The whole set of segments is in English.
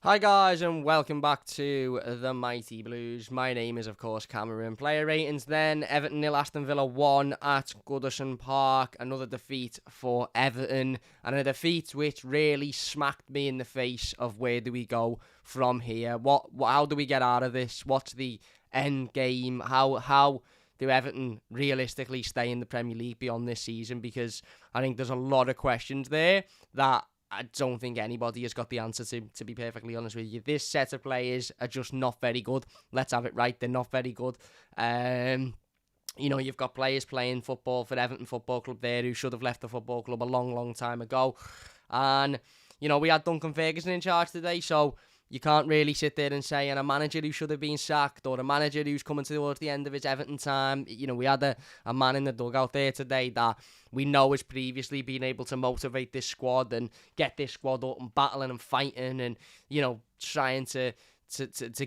Hi guys and welcome back to the Mighty Blues. My name is of course Cameron. Player ratings then, Everton 0, Aston Villa 1 at Goodison Park. Another defeat for Everton and a defeat which really smacked me in the face of where do we go from here. How do we get out of this? What's the end game? How do Everton realistically stay in the Premier League beyond this season? Because I think there's a lot of questions there that I don't think anybody has got the answer to be perfectly honest with you. This set of players are just not very good. Let's have it right. They're not very good. You've got players playing football for Everton Football Club there who should have left the football club a long, long time ago. And, we had Duncan Ferguson in charge today, so you can't really sit there and say, and a manager who should have been sacked or a manager who's coming towards the end of his Everton time. We had a man in the dugout there today that we know has previously been able to motivate this squad and get this squad up and battling and fighting and, trying to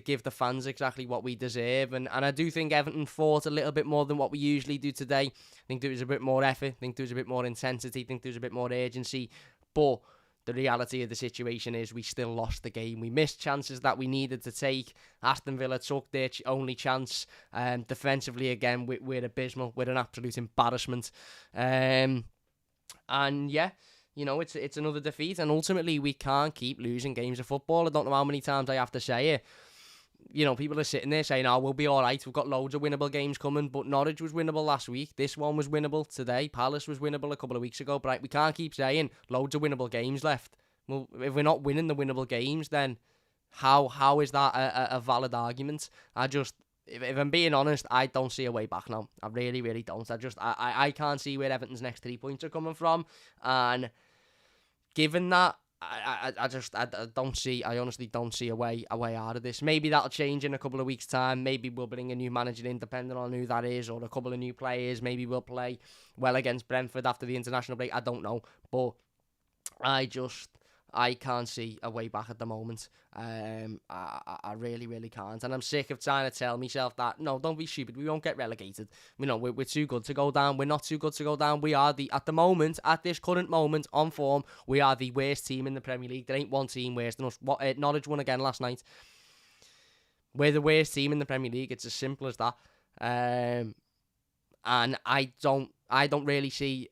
give the fans exactly what we deserve. And I do think Everton fought a little bit more than what we usually do today. I think there was a bit more effort. I think there was a bit more intensity. I think there was a bit more urgency. But the reality of the situation is we still lost the game. We missed chances that we needed to take. Aston Villa took their only chance. Defensively, again, we're abysmal. We're an absolute embarrassment. It's another defeat. And ultimately, we can't keep losing games of football. I don't know how many times I have to say it. People are sitting there saying, we'll be all right. We've got loads of winnable games coming. But Norwich was winnable last week. This one was winnable today. Palace was winnable a couple of weeks ago. But we can't keep saying loads of winnable games left. Well, if we're not winning the winnable games, then how is that a valid argument? If I'm being honest, I don't see a way back now. I really, really don't. I can't see where Everton's next 3 points are coming from. And given that, I honestly don't see a way out of this. Maybe that'll change in a couple of weeks' time. Maybe we'll bring a new manager in, depending on who that is, or a couple of new players. Maybe we'll play well against Brentford after the international break. I don't know, but I can't see a way back at the moment. I really, really can't. And I'm sick of trying to tell myself that, no, don't be stupid. We won't get relegated. We're too good to go down. We're not too good to go down. We are at this current moment, on form, we are the worst team in the Premier League. There ain't one team worse than us. Norwich won again last night. We're the worst team in the Premier League. It's as simple as that. And I don't really see,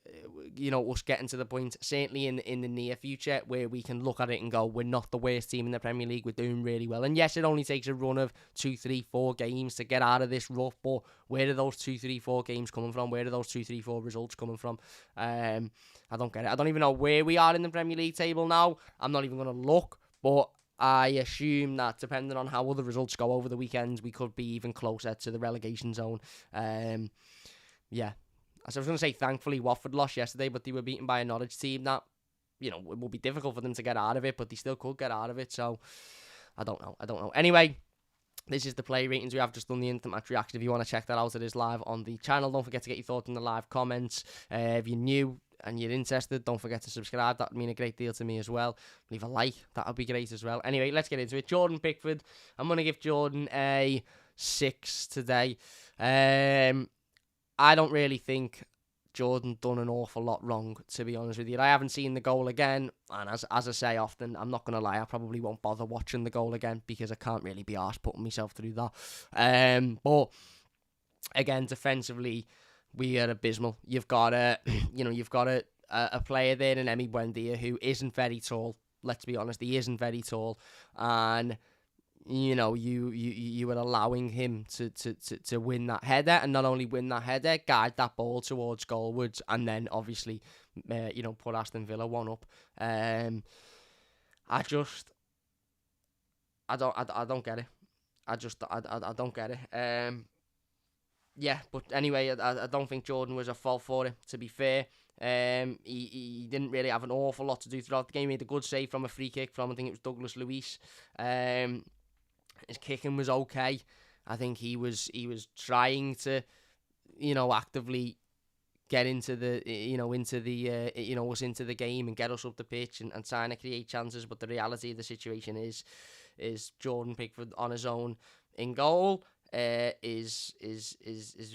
us getting to the point, certainly in the near future, where we can look at it and go, we're not the worst team in the Premier League, we're doing really well. And yes, it only takes a run of 2, 3, 4 games to get out of this rut, but where are those 2, 3, 4 games coming from? Where are those 2, 3, 4 results coming from? I don't get it. I don't even know where we are in the Premier League table now. I'm not even going to look, but I assume that depending on how other results go over the weekend, we could be even closer to the relegation zone. Yeah. As I was going to say, thankfully, Watford lost yesterday, but they were beaten by a Norwich team that, it will be difficult for them to get out of it, but they still could get out of it, so I don't know. Anyway, this is the play ratings. We have just done the instant match reaction. If you want to check that out, it is live on the channel. Don't forget to get your thoughts in the live comments. If you're new and you're interested, don't forget to subscribe. That would mean a great deal to me as well. Leave a like. That would be great as well. Anyway, let's get into it. Jordan Pickford. I'm going to give Jordan a 6 today. I don't really think Jordan done an awful lot wrong, to be honest with you. I haven't seen the goal again, and as I say often, I'm not going to lie, I probably won't bother watching the goal again because I can't really be arsed putting myself through that. But again, defensively, we are abysmal. You've got a player there in Emi Buendia who isn't very tall. Let's be honest, he isn't very tall, and you were allowing him to win that header, and not only win that header, guide that ball towards goalwards, and then obviously, put Aston Villa 1 up. I don't get it. I don't get it. But anyway, I don't think Jordan was at fault for it, to be fair. He didn't really have an awful lot to do throughout the game. He had a good save from a free kick from, I think it was Douglas Luiz. His kicking was okay. I think he was trying to, actively get into the us into the game and get us up the pitch and trying to create chances. But the reality of the situation is Jordan Pickford on his own in goal is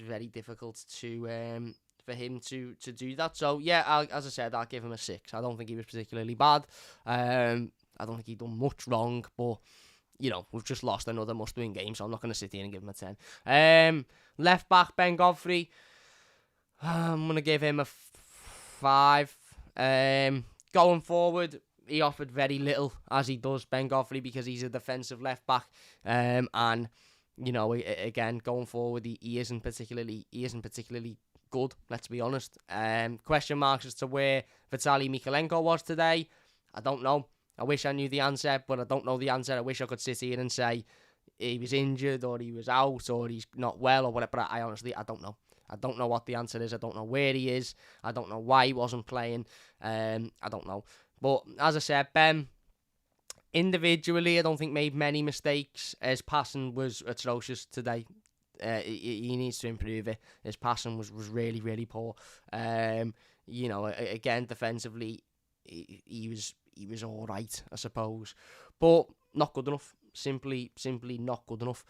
very difficult to for him to do that. So yeah, as I said, I'll give him a 6. I don't think he was particularly bad. I don't think he done much wrong, but we've just lost another must-win game, so I'm not going to sit here and give him a 10. Left back, Ben Godfrey. I'm going to give him a 5. Going forward, he offered very little, as he does, Ben Godfrey, because he's a defensive left back. And again, going forward, he isn't particularly good. Let's be honest. Question marks as to where Vitaly Mykolenko was today. I don't know. I wish I knew the answer, but I don't know the answer. I wish I could sit here and say he was injured, or he was out, or he's not well, or whatever. But I honestly don't know. I don't know what the answer is. I don't know where he is. I don't know why he wasn't playing. I don't know. But as I said, Ben, individually, I don't think made many mistakes. His passing was atrocious today. He needs to improve it. His passing was really, really poor. Again, defensively, he was all right, I suppose, but not good enough. Simply not good enough.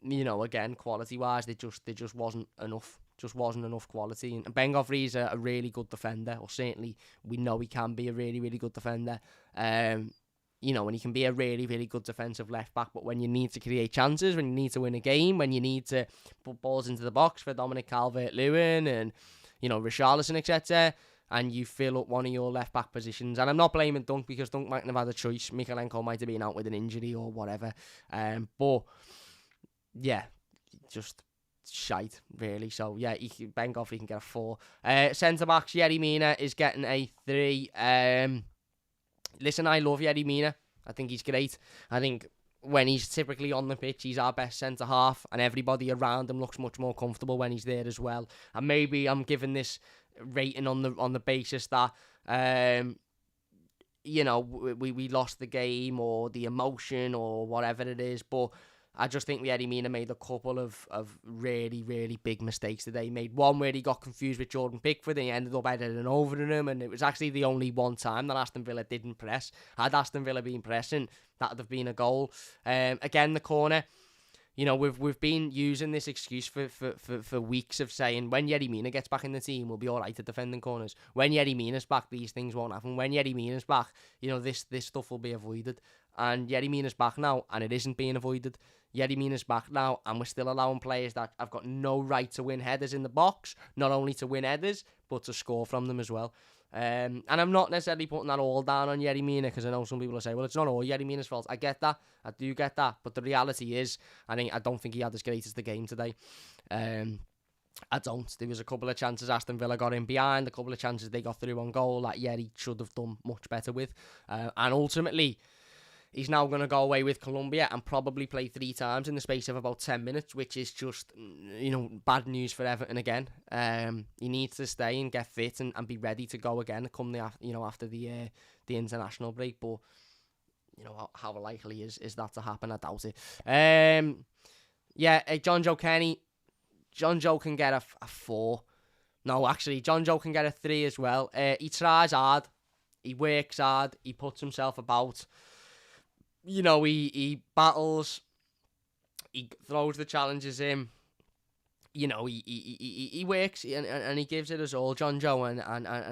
Again, quality-wise, there just wasn't enough. Just wasn't enough quality. And Ben Godfrey is a really good defender, or certainly we know he can be a really, really good defender. And he can be a really, really good defensive left back, but when you need to create chances, when you need to win a game, when you need to put balls into the box for Dominic Calvert-Lewin and, Richarlison, etc., and you fill up one of your left back positions. And I'm not blaming Dunk, because Dunk mightn't have had a choice. Mykolenko might have been out with an injury or whatever. But yeah, just shite, really. So yeah, Ben Godfrey can get a 4. Centre backs, Yerry Mina is getting a 3. Listen, I love Yerry Mina. I think he's great. I think when he's typically on the pitch, he's our best centre half, and everybody around him looks much more comfortable when he's there as well. And maybe I'm giving this rating on the basis that we lost the game, or the emotion, or whatever it is, but I just think Yerry Mina made a couple of really, really big mistakes today. He made one where he got confused with Jordan Pickford and he ended up heading over him, and it was actually the only one time that Aston Villa didn't press. Had Aston Villa been pressing, that would have been a goal. Again, the corner. We've been using this excuse for weeks of saying when Yerry Mina gets back in the team, we'll be all right at defending corners. When Yerry Mina's back, these things won't happen. When Yerry Mina's back, this stuff will be avoided. And Yerry Mina's back now, and it isn't being avoided. Yerry Mina's back now, and we're still allowing players that have got no right to win headers in the box, not only to win headers, but to score from them as well. And I'm not necessarily putting that all down on Yerry Mina, because I know some people will say, well, it's not all Yerry Mina's fault. I get that. I do get that. But the reality is, I don't think he had as great as the game today. I don't. There was a couple of chances Aston Villa got in behind, a couple of chances they got through on goal that Yerry should have done much better with. And ultimately, he's now going to go away with Colombia and probably play 3 times in the space of about 10 minutes, which is just, bad news for Everton again. He needs to stay and get fit and be ready to go again come after the international break. But, how likely is that to happen? I doubt it. John Joe Kenny. John Joe can get a 4. No, actually, John Joe can get a 3 as well. He tries hard. He works hard. He puts himself about. He battles, he throws the challenges in, he works and he gives it us all, John Joe, and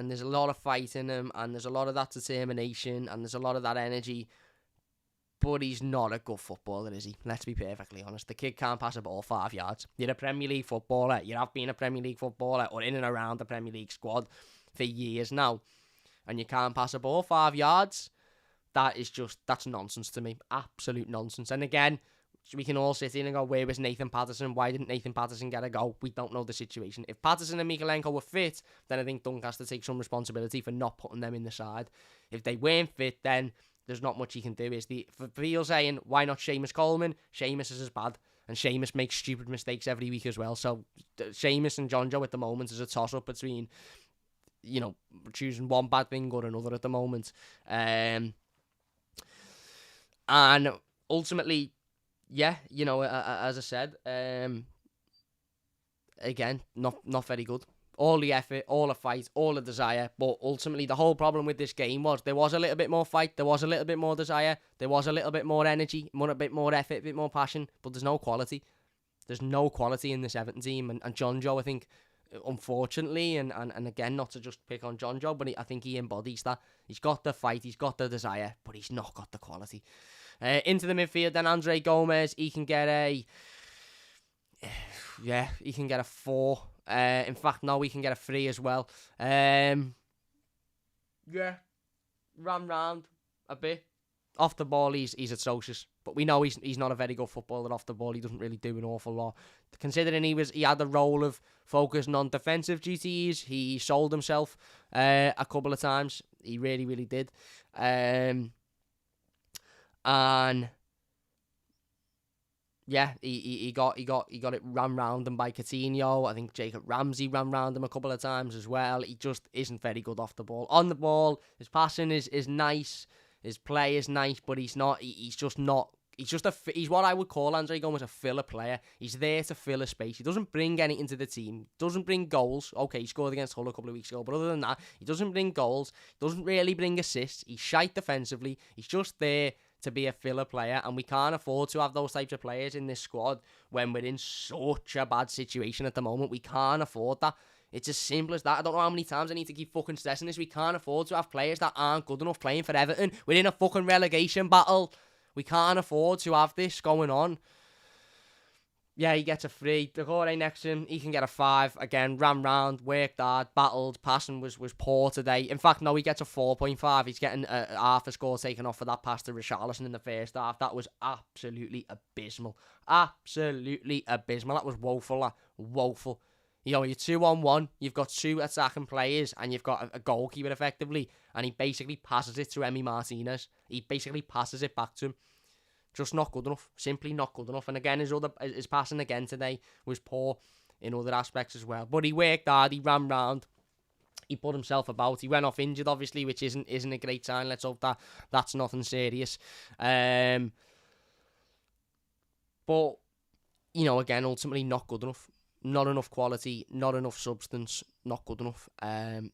there's a lot of fight in him, and there's a lot of that determination, and there's a lot of that energy, but he's not a good footballer, is he? Let's be perfectly honest. The kid can't pass a ball 5 yards. You're a Premier League footballer, you have been a Premier League footballer, or in and around the Premier League squad for years now, and you can't pass a ball 5 yards. That's nonsense to me. Absolute nonsense. And again, we can all sit in and go, where was Nathan Patterson? Why didn't Nathan Patterson get a go? We don't know the situation. If Patterson and Mykolenko were fit, then I think Dunk has to take some responsibility for not putting them in the side. If they weren't fit, then there's not much he can do. For people saying, why not Seamus Coleman? Seamus is as bad. And Seamus makes stupid mistakes every week as well. So Seamus and John Joe at the moment is a toss-up between, choosing one bad thing or another at the moment. And ultimately, as I said, again, not very good. All the effort, all the fight, all the desire, but ultimately the whole problem with this game was there was a little bit more fight, there was a little bit more desire, there was a little bit more energy, a bit more effort, a bit more passion, but there's no quality. There's no quality in this Everton team, and John Joe, I think, unfortunately, and again, not to just pick on John Joe, but I think he embodies that. He's got the fight, he's got the desire, but he's not got the quality. Into the midfield, then Andre Gomez, he can get a 4. In fact, no, he can get a 3 as well. Ran round a bit. Off the ball, he's atrocious. But we know he's not a very good footballer off the ball. He doesn't really do an awful lot. Considering he had the role of focusing on defensive duties, he sold himself a couple of times. He really, really did. And yeah, he got it ran round him by Coutinho. I think Jacob Ramsey ran round him a couple of times as well. He just isn't very good off the ball. On the ball, his passing is nice. His play is nice, but he's not. He's what I would call Andre Gomez a filler player. He's there to fill a space. He doesn't bring anything to the team. Doesn't bring goals. Okay, he scored against Hull a couple of weeks ago, but other than that, he doesn't bring goals. Doesn't really bring assists. He's shite defensively. He's just there to be a filler player, and we can't afford to have those types of players in this squad when we're in such a bad situation at the moment. We can't afford that. It's as simple as that. I don't know how many times I need to keep fucking stressing this. We can't afford to have players that aren't good enough playing for Everton. We're in a fucking relegation battle. We can't afford to have this going on. Yeah, he gets a 3. Decore next to him, he can get a 5. Again, ran round, worked hard, battled, passing was poor today. In fact, no, he gets a 4.5. He's getting half a score taken off for that pass to Richarlison in the first half. That was absolutely abysmal. Absolutely abysmal. That was woeful. Woeful. You know, you're 2-on-1, you've got 2 attacking players, and you've got a goalkeeper effectively, and he basically passes it to Emi Martinez. He basically passes it back to him. Just not good enough. Simply not good enough. And again, his passing again today was poor in other aspects as well. But he worked hard, he ran round, he put himself about. He went off injured, obviously, which isn't a great sign. Let's hope that's nothing serious. But, you know, again, ultimately not good enough. Not enough quality, not enough substance, not good enough. Who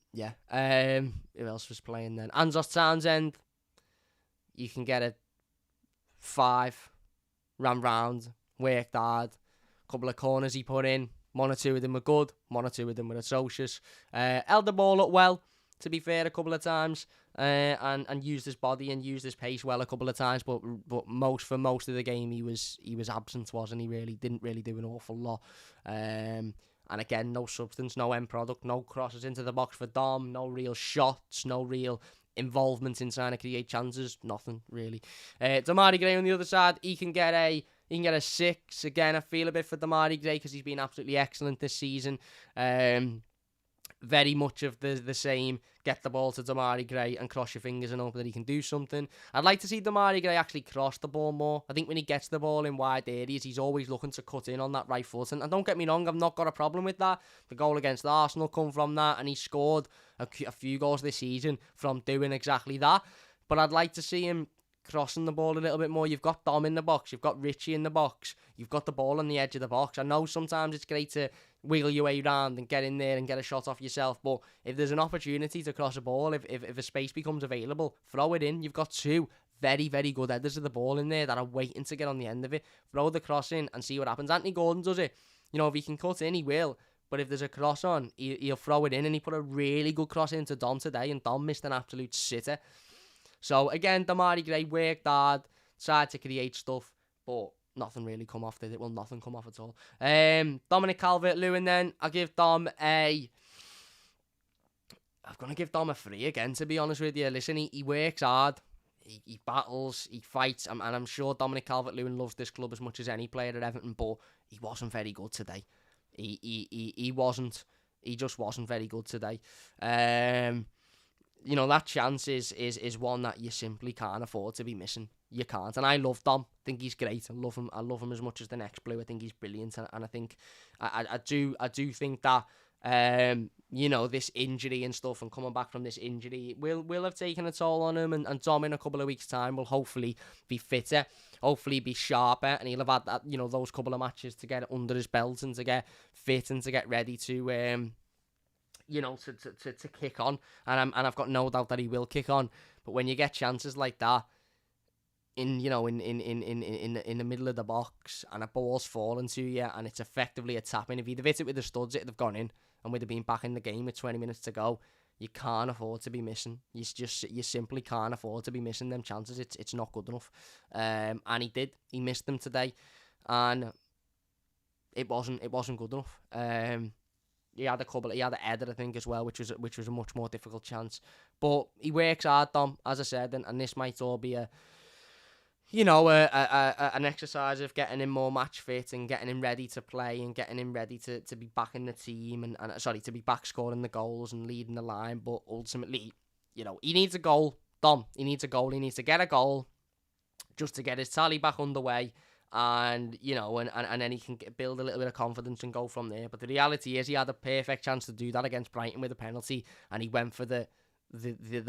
else was playing then? Anzos Townsend, you can get a 5. Ran round, worked hard. Couple of corners he put in. 1 or 2 of them were good. 1 or 2 of them were atrocious. Held the ball up well, to be fair, a couple of times. And used his body and used his pace well a couple of times. But for most of the game, he was absent, wasn't he? Really didn't really do an awful lot. And again, no substance, no end product, no crosses into the box for Dom, no real shots, no real involvement in trying to create chances, nothing really. Demarai Gray on the other side, he can get a 6. Again, I feel a bit for Demarai Gray because he's been absolutely excellent this season. Very much of the same. Get the ball to Demarai Gray and cross your fingers and hope that he can do something. I'd like to see Demarai Gray actually cross the ball more. I think when he gets the ball in wide areas, he's always looking to cut in on that right foot. And don't get me wrong, I've not got a problem with that. The goal against Arsenal come from that, and he scored a few goals this season from doing exactly that. But I'd like to see him crossing the ball a little bit more. You've got Dom in the box, you've got Richie in the box, you've got the ball on the edge of the box. I know sometimes it's great to wiggle your way around and get in there and get a shot off yourself, but if there's an opportunity to cross a ball, if a space becomes available, throw it in. You've got 2 very, very good headers of the ball in there that are waiting to get on the end of it. Throw the cross in and see what happens. Anthony Gordon does it. You know, if he can cut in, he will. But if there's a cross on, he'll throw it in, and he put a really good cross into Dom today, and Dom missed an absolute sitter. So again, Demarai Gray worked hard, tried to create stuff, but nothing really come off, did it? Well, nothing come off at all. Dominic Calvert-Lewin then, I'm going to give Dom a 3 again, to be honest with you. Listen, he works hard, he battles, he fights, and I'm sure Dominic Calvert-Lewin loves this club as much as any player at Everton, but he wasn't very good today. He just wasn't very good today. You know, that chance is one that you simply can't afford to be missing. You can't. And I love Dom. I think he's great. I love him as much as the next blue. I think he's brilliant. And I think I do think that you know, this injury and stuff, and coming back from this injury will have taken a toll on him, and Dom in a couple of weeks' time will hopefully be fitter, hopefully be sharper, and he'll have had that, you know, those couple of matches to get under his belt and to get fit and to get ready to you know, to kick on, and I've got no doubt that he will kick on. But when you get chances like that, in the middle of the box and a ball's falling to you and it's effectively a tap-in. If you'd have hit it with the studs, it'd have gone in and we'd have been back in the game with 20 minutes to go. You can't afford to be missing. You simply can't afford to be missing them chances. It's not good enough. And he did. He missed them today, and it wasn't good enough. He had a couple. He had a header, I think, as well, which was a much more difficult chance. But he works hard, Dom, as I said, and this might all be an exercise of getting him more match fit and getting him ready to play and getting him ready to be back in the team and to be back scoring the goals and leading the line. But ultimately, he needs a goal, Dom. He needs a goal. He needs to get a goal just to get his tally back underway. And then he can build a little bit of confidence and go from there. But the reality is he had a perfect chance to do that against Brighton with a penalty, and he went for the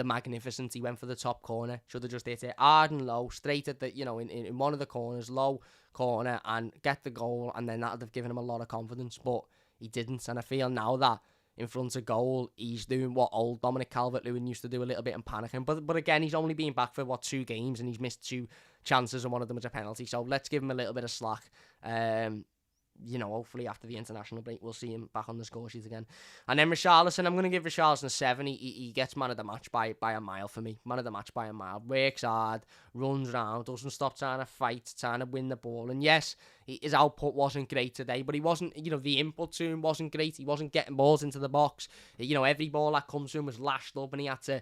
magnificent. He went for the top corner. Should have just hit it hard and low, straight at the in one of the corners, low corner, and get the goal, and then that would have given him a lot of confidence. But he didn't, and I feel now that in front of goal, he's doing what old Dominic Calvert-Lewin used to do a little bit and panicking. But again, he's only been back for 2 games and he's missed 2 chances and one of them was a penalty. So let's give him a little bit of slack. Hopefully after the international break, we'll see him back on the score sheet again. And then Richarlison, I'm going to give Richarlison a 7. He gets man of the match by a mile for me. Man of the match by a mile. Works hard, runs round, doesn't stop trying to fight, trying to win the ball. And yes, his output wasn't great today, but he wasn't, the input to him wasn't great. He wasn't getting balls into the box. Every ball that comes to him was lashed up and he had to,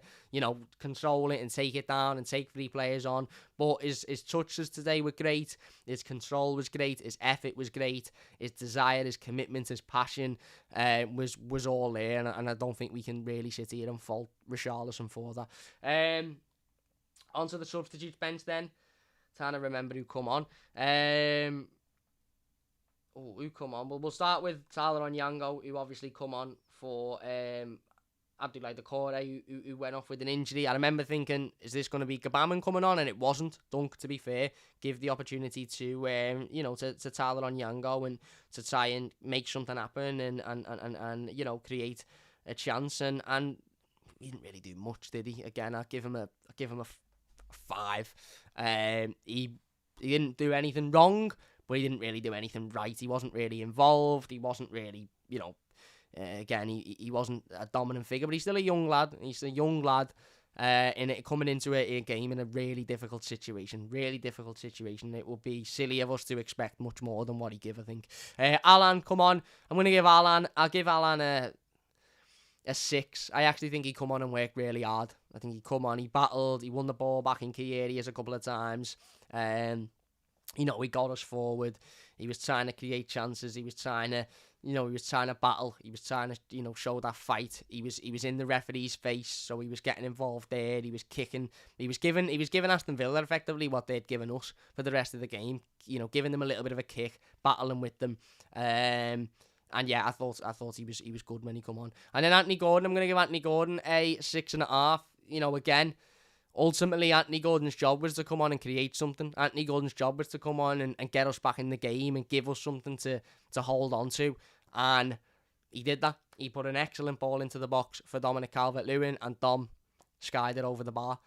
control it and take it down and take 3 players on. But his touches today were great. His control was great. His effort was great. His desire, his commitment, his passion was all there. And I don't think we can really sit here and fault Richarlison for that. Onto the substitutes bench then. Trying to remember who come on. Who come on? Well, we'll start with Tyler Onyango, who obviously come on for Abdoulaye Doucouré, who went off with an injury. I remember thinking, is this going to be Gbamin coming on? And it wasn't. Dunk, to be fair, give the opportunity to Tyler Onyango and to try and make something happen and create a chance. And he didn't really do much, did he? Again, I give him a 5. He didn't do anything wrong, but he didn't really do anything right. He wasn't really involved. He wasn't really, again, he wasn't a dominant figure, but he's still a young lad. He's a young lad coming into a game in a really difficult situation. It would be silly of us to expect much more than what he gave, I think. Alan, come on. I'll give Alan a 6. I actually think he come on and worked really hard. I think he come on, he battled, he won the ball back in key areas a couple of times. He got us forward. He was trying to create chances. He was trying to, battle. He was trying to, show that fight. He was in the referee's face, so he was getting involved there. He was kicking. He was giving Aston Villa effectively what they'd given us for the rest of the game. Giving them a little bit of a kick, battling with them. And yeah, I thought he was good when he come on. And then Anthony Gordon, I'm going to give Anthony Gordon a 6.5. Again, ultimately Anthony Gordon's job was to come on and create something. Anthony Gordon's job was to come on and get us back in the game and give us something to hold on to. And he did that. He put an excellent ball into the box for Dominic Calvert-Lewin and Dom skied it over the bar.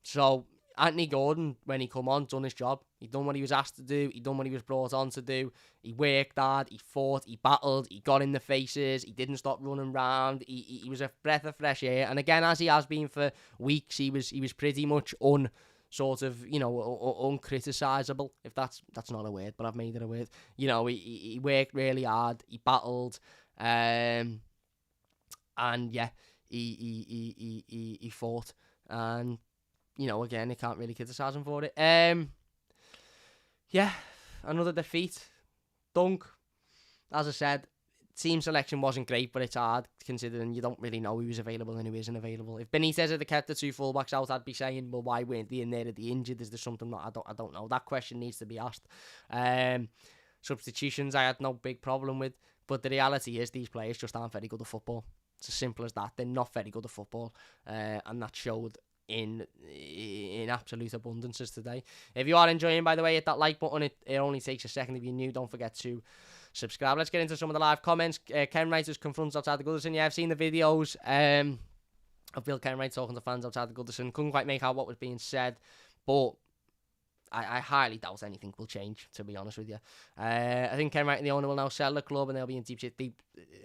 So Anthony Gordon, when he come on, done his job. He done what he was asked to do. He done what he was brought on to do. He worked hard. He fought. He battled. He got in the faces. He didn't stop running round. He was a breath of fresh air. And again, as he has been for weeks, he was pretty much uncriticisable. If that's not a word, but I've made it a word. He worked really hard. He battled. And yeah, he fought. And again, they can't really criticise him for it. Yeah, another defeat. Dunk, as I said, team selection wasn't great, but it's hard considering you don't really know who's available and who isn't available. If Benitez had kept the 2 fullbacks out, I'd be saying, well, why weren't they in there? Are they injured? Is there something that I don't know? That question needs to be asked. Substitutions, I had no big problem with, but the reality is these players just aren't very good at football. It's as simple as that. They're not very good at football, and that showed in absolute abundances today. If you are enjoying, by the way, hit that like button. It only takes a second. If you're new, don't forget to subscribe. Let's get into some of the live comments. Ken Wright just confronts outside the Goodison. Yeah, I've seen the videos of Bill Kenwright talking to fans outside the Goodison. Couldn't quite make out what was being said, but I highly doubt anything will change, to be honest with you. I think Ken Wright, the owner, will now sell the club and they'll be in deep shit.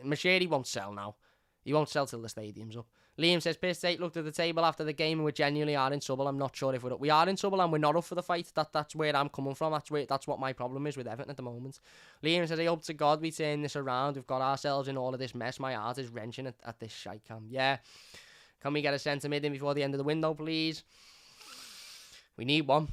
Machete won't sell now. He won't sell till the stadium's up. Liam says, Piss Take looked at the table after the game and we genuinely are in trouble. I'm not sure if we are in trouble and we're not up for the fight. That's where I'm coming from. That's what my problem is with Everton at the moment. Liam says, I hope to God we turn this around. We've got ourselves in all of this mess. My heart is wrenching at this shite cam. Yeah. Can we get a centre mid in before the end of the window, please? We need one.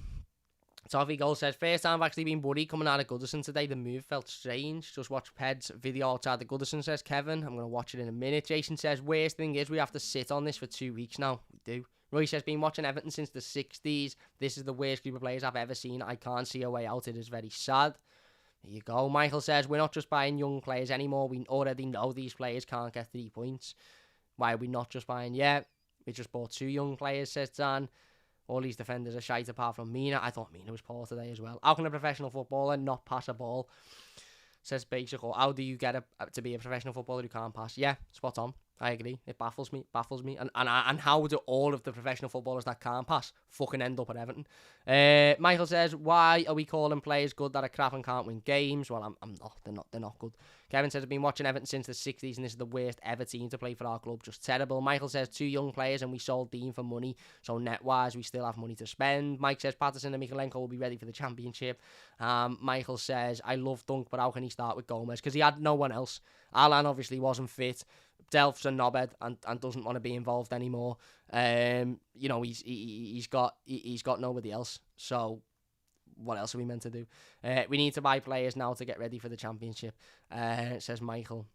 Toffee Gold says, first time I've actually been worried coming out of Goodison today. The move felt strange. Just watch Ped's video outside the Goodison, says Kevin. I'm going to watch it in a minute. Jason says, worst thing is we have to sit on this for 2 weeks now. We do. Roy says, been watching Everton since the 60s. This is the worst group of players I've ever seen. I can't see a way out. It is very sad. There you go. Michael says, we're not just buying young players anymore. We already know these players can't get 3 points. Why are we not just buying? Yeah, we just bought 2 young players, says Dan. All these defenders are shite apart from Mina. I thought Mina was poor today as well. How can a professional footballer not pass a ball? Says Basic. How do you get to be a professional footballer who can't pass? Yeah, spot on. I agree. It baffles me. And how do all of the professional footballers that can't pass fucking end up at Everton? Michael says, why are we calling players good that are crap and can't win games? Well, I'm not. They're not good. Kevin says, I've been watching Everton since the 60s and this is the worst ever team to play for our club. Just terrible. Michael says, 2 young players and we sold Dean for money. So net-wise, we still have money to spend. Mike says, Patterson and Mikalenko will be ready for the championship. Michael says, I love Dunk, but how can he start with Gomez? Because he had no one else. Alan obviously wasn't fit. Delph's a knobhead and doesn't want to be involved anymore. He's got nobody else. So what else are we meant to do? We need to buy players now to get ready for the championship. Says Michael.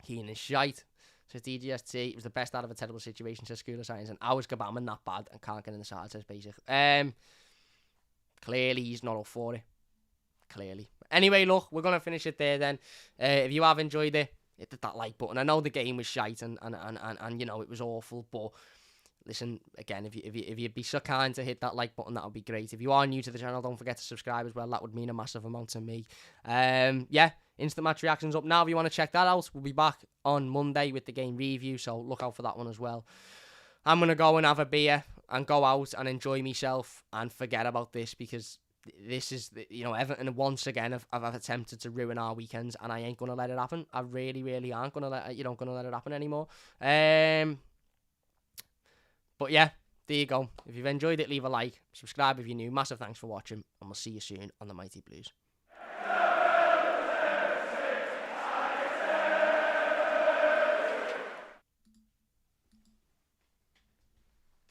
Keane is shite. Says DGST. It was the best out of a terrible situation, says School of Science. And how is Gabaman that bad and can't get in the side, says Basic. Clearly he's not up for it. Clearly. Anyway, look, we're going to finish it there then. If you have enjoyed it, hit that like button. I know the game was shite and it was awful, but listen, again, if you'd be so kind to hit that like button, that would be great. If you are new to the channel, don't forget to subscribe as well. That would mean a massive amount to me. Instant match reactions up now if you want to check that out. We'll be back on Monday with the game review, so look out for that one as well. I'm going to go and have a beer and go out and enjoy myself and forget about this, because this is, Everton once again have attempted to ruin our weekends, and I ain't gonna let it happen. I really, really aren't gonna let it happen anymore. But yeah, there you go. If you've enjoyed it, leave a like, subscribe if you're new. Massive thanks for watching, and we'll see you soon on the Mighty Blues.